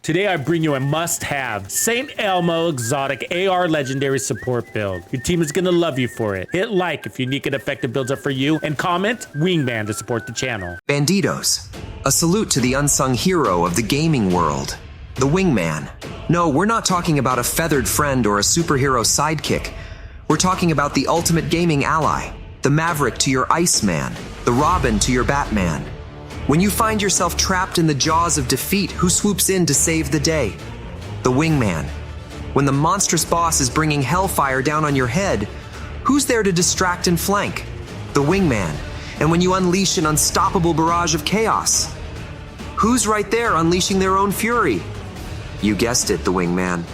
Today I bring you a must-have St. Elmo exotic AR legendary support build. Your team is gonna love you for it. Hit like if unique and effective builds are for you, and comment Wingman to support the channel. Bandidos, a salute to the unsung hero of the gaming world, the Wingman. No, we're not talking about a feathered friend or a superhero sidekick. We're talking about the ultimate gaming ally, the Maverick to your Iceman, the Robin to your Batman. When you find yourself trapped in the jaws of defeat, who swoops in to save the day? The Wingman. When the monstrous boss is bringing hellfire down on your head, who's there to distract and flank? The Wingman. And when you unleash an unstoppable barrage of chaos, who's right there unleashing their own fury? You guessed it, the Wingman.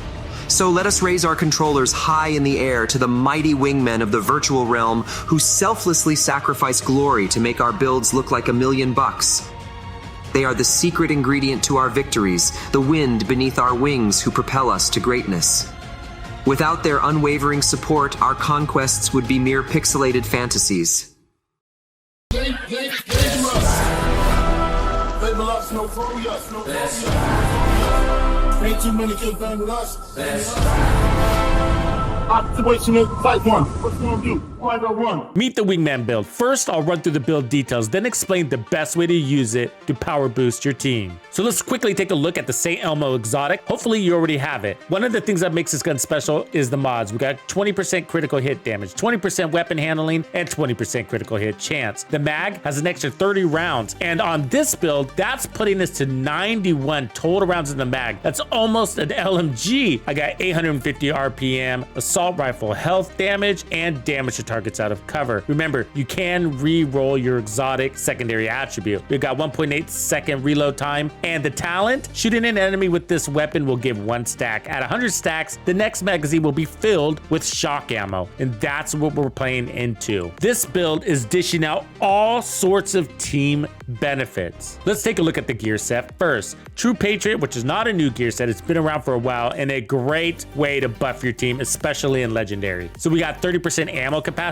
So let us raise our controllers high in the air to the mighty wingmen of the virtual realm who selflessly sacrifice glory to make our builds look like $1,000,000. They are the secret ingredient to our victories, the wind beneath our wings who propel us to greatness. Without their unwavering support, our conquests would be mere pixelated fantasies. Ain't too many kids playing with us. Situation is fight one. What's gonna do? Why not run? Meet the Wingman build. First, I'll run through the build details, then explain the best way to use it to power boost your team. So let's quickly take a look at the St. Elmo exotic. Hopefully you already have it. One of the things that makes this gun special is the mods. We got 20% critical hit damage, 20% weapon handling, and 20% critical hit chance. The mag has an extra 30 rounds, and on this build, that's putting us to 91 total rounds in the mag. That's almost an LMG. I got 850 RPM, assault rifle health damage, and damage to targets out of cover. Remember, you can re-roll your exotic secondary attribute. We've got 1.8 second reload time, and the talent, shooting an enemy with this weapon will give 1 stack. At 100 stacks, the next magazine will be filled with shock ammo, and that's what we're playing into. This build is dishing out all sorts of team benefits. Let's take a look at the gear set first. True Patriot, which is not a new gear set, it's been around for a while, and a great way to buff your team, especially in Legendary. So we got 30% ammo capacity,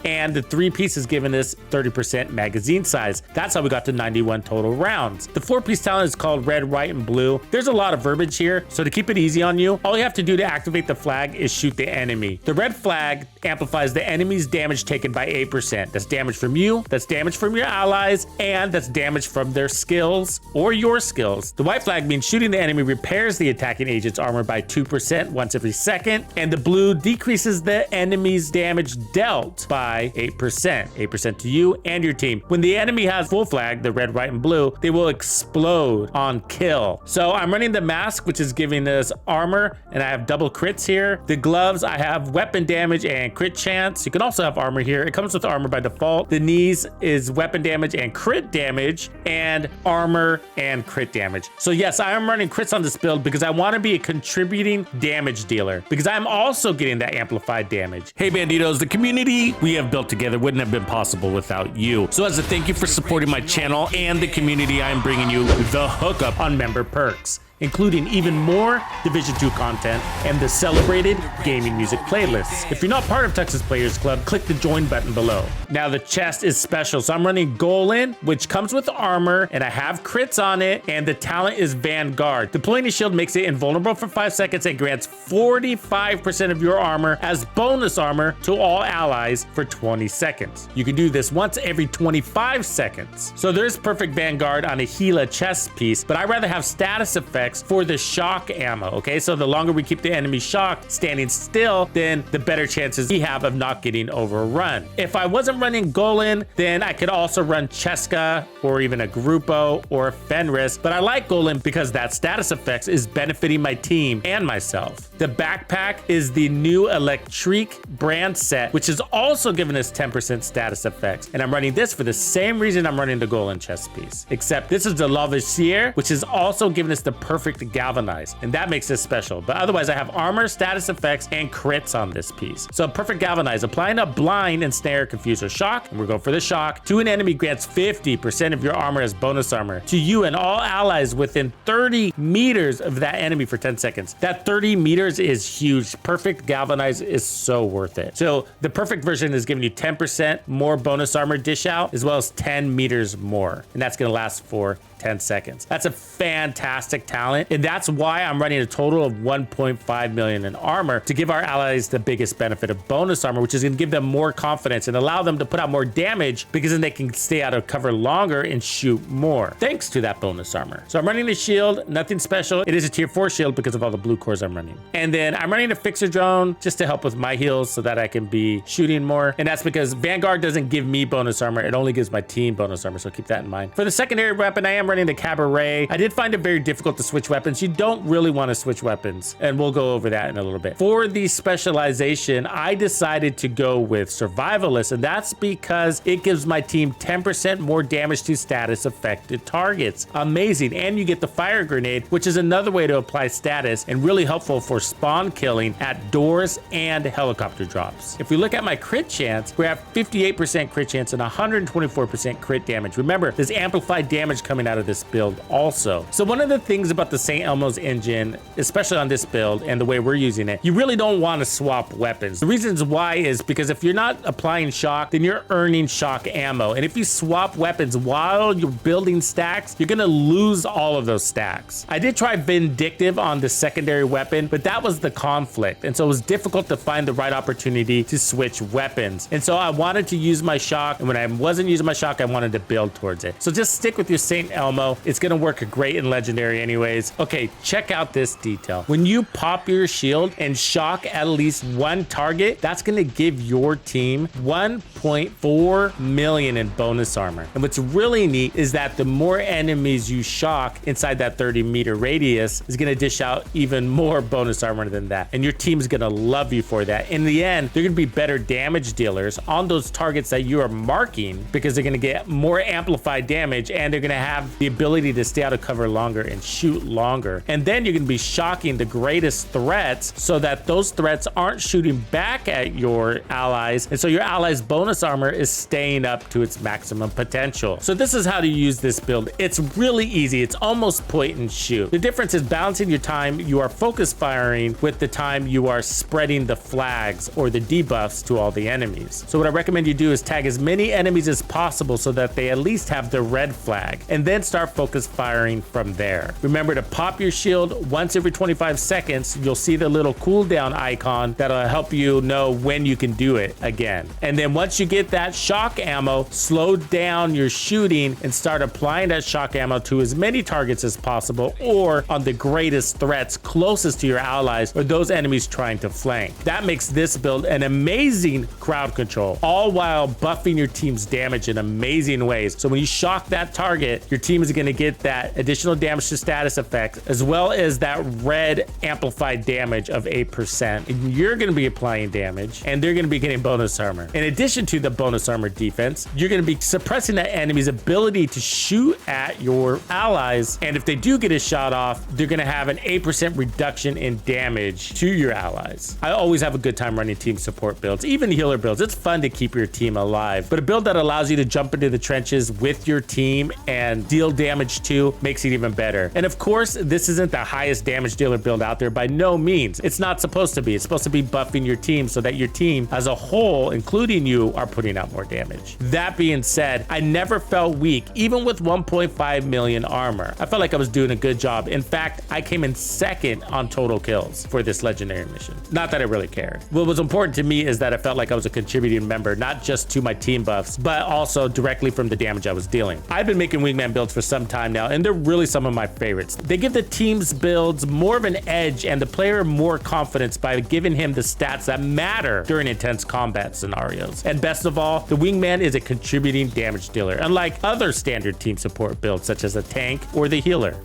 and the 3-piece is giving us 30% magazine size. That's how we got to 91 total rounds. The 4-piece talent is called red, white, and blue. There's a lot of verbiage here, so to keep it easy on you, all you have to do to activate the flag is shoot the enemy. The red flag amplifies the enemy's damage taken by 8%. That's damage from you, that's damage from your allies, and that's damage from their skills or your skills. The white flag means shooting the enemy repairs the attacking agent's armor by 2% once every second, and the blue decreases the enemy's damage dealt by 8%. 8% to you and your team. When the enemy has full flag, the red, white, and blue, they will explode on kill. So I'm running the mask, which is giving us armor, and I have double crits here. The gloves, I have weapon damage and crit chance. You can also have armor here. It comes with armor by default. The knees is weapon damage and crit damage, and armor and crit damage. So yes, I am running crits on this build because I want to be a contributing damage dealer, because I'm also getting that amplified damage. Hey Bandidos, the community we have built together wouldn't have been possible without you. So as a thank you for supporting my channel and the community, I am bringing you the hookup on member perks, including even more Division 2 content and the celebrated gaming music playlists. If you're not part of Tux's Players Club, click the join button below. Now the chest is special, so I'm running Golem, which comes with armor, and I have crits on it, and the talent is Vanguard. Deploying a shield makes it invulnerable for 5 seconds and grants 45% of your armor as bonus armor to all allies for 20 seconds. You can do this once every 25 seconds. So there's perfect Vanguard on a Gila chest piece, but I'd rather have status effects for the shock ammo, okay? So the longer we keep the enemy shocked, standing still, then the better chances we have of not getting overrun. If I wasn't running Golem, then I could also run Cheska or even a Grupo or Fenris, but I like Golem because that status effects is benefiting my team and myself. The backpack is the new Electric brand set, which is also giving us 10% status effects, and I'm running this for the same reason I'm running the Golem chest piece, except this is the Lavisier, which is also giving us the perfect galvanize, and that makes this special. But otherwise I have armor, status effects, and crits on this piece. So perfect galvanize, applying a blind, ensnare, confuse, or shock, and we're going for the shock. To an enemy grants 50% of your armor as bonus armor to you and all allies within 30 meters of that enemy for 10 seconds. That 30 meters is huge. Perfect galvanize is so worth it. So the perfect version is giving you 10% more bonus armor dish out, as well as 10 meters more, and that's going to last for 10 seconds. That's a fantastic talent, and that's why I'm running a total of 1.5 million in armor to give our allies the biggest benefit of bonus armor, which is going to give them more confidence and allow them to put out more damage, because then they can stay out of cover longer and shoot more thanks to that bonus armor. So I'm running a shield, nothing special. It is a tier 4 shield because of all the blue cores I'm running. And then I'm running a fixer drone just to help with my heals so that I can be shooting more. And that's because Vanguard doesn't give me bonus armor. It only gives my team bonus armor. So keep that in mind. For the secondary weapon, I am running the Cabaret. I did find it very difficult to switch weapons. You don't really want to switch weapons, and we'll go over that in a little bit. For the specialization, I decided to go with Survivalist, and that's because it gives my team 10% more damage to status affected targets. Amazing. And you get the fire grenade, which is another way to apply status and really helpful for spawn killing at doors and helicopter drops. If we look at my crit chance, we have 58% crit chance and 124% crit damage. Remember, there's amplified damage coming out of this build also. So one of the things about the St. Elmo's engine, especially on this build and the way we're using it, you really don't want to swap weapons. The reasons why is because if you're not applying shock, then you're earning shock ammo. And if you swap weapons while you're building stacks, you're going to lose all of those stacks. I did try Vindictive on the secondary weapon, but that was the conflict. And so it was difficult to find the right opportunity to switch weapons. And so I wanted to use my shock. And when I wasn't using my shock, I wanted to build towards it. So just stick with your St. Elmo. It's going to work great in Legendary anyways. Okay, check out this detail. When you pop your shield and shock at least one target, that's going to give your team 1.4 million in bonus armor. And what's really neat is that the more enemies you shock inside that 30-meter radius is going to dish out even more bonus armor than that. And your team's going to love you for that. In the end, they're going to be better damage dealers on those targets that you are marking, because they're going to get more amplified damage, and they're going to have the ability to stay out of cover longer and shoot longer. And then you're going to be shocking the greatest threats so that those threats aren't shooting back at your allies. And so your allies' bonus armor is staying up to its maximum potential. So this is how to use this build. It's really easy. It's almost point and shoot. The difference is balancing your time you are focus firing with the time you are spreading the flags or the debuffs to all the enemies. So what I recommend you do is tag as many enemies as possible so that they at least have the red flag, and then start focus firing from there. Remember to pop your shield once every 25 seconds. You'll see the little cooldown icon that'll help you know when you can do it again. And then once you get that shock ammo, slow down your shooting and start applying that shock ammo to as many targets as possible, or on the greatest threats closest to your allies or those enemies trying to flank. That makes this build an amazing crowd control, all while buffing your team's damage in amazing ways. So when you shock that target, your team is going to get that additional damage to status effects, as well as that red amplified damage of 8%. And you're going to be applying damage, and they're going to be getting bonus armor. In addition to the bonus armor defense, you're going to be suppressing that enemy's ability to shoot at your allies. And if they do get a shot off, they're going to have an 8% reduction in damage to your allies. I always have a good time running team support builds, even healer builds. It's fun to keep your team alive, but a build that allows you to jump into the trenches with your team and deal damage to makes it even better. And of course, this isn't the highest damage dealer build out there by no means. It's not supposed to be. It's supposed to be buffing your team so that your team as a whole, including you, are putting out more damage. That being said, I never felt weak, even with 1.5 million armor. I felt like I was doing a good job. In fact, I came in second on total kills for this legendary mission. Not that I really cared. What was important to me is that I felt like I was a contributing member, not just to my team buffs, but also directly from the damage I was dealing. I've been making Wingman builds for some time now, and they're really some of my favorites. They give the team's builds more of an edge and the player more confidence by giving him the stats that matter during intense combat scenarios. And best of all, the Wingman is a contributing damage dealer, unlike other standard team support builds such as a tank or the healer.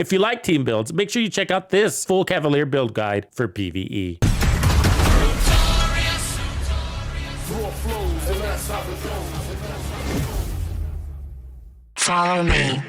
If you like team builds, make sure you check out this full Cavalier build guide for PvE. Follow me.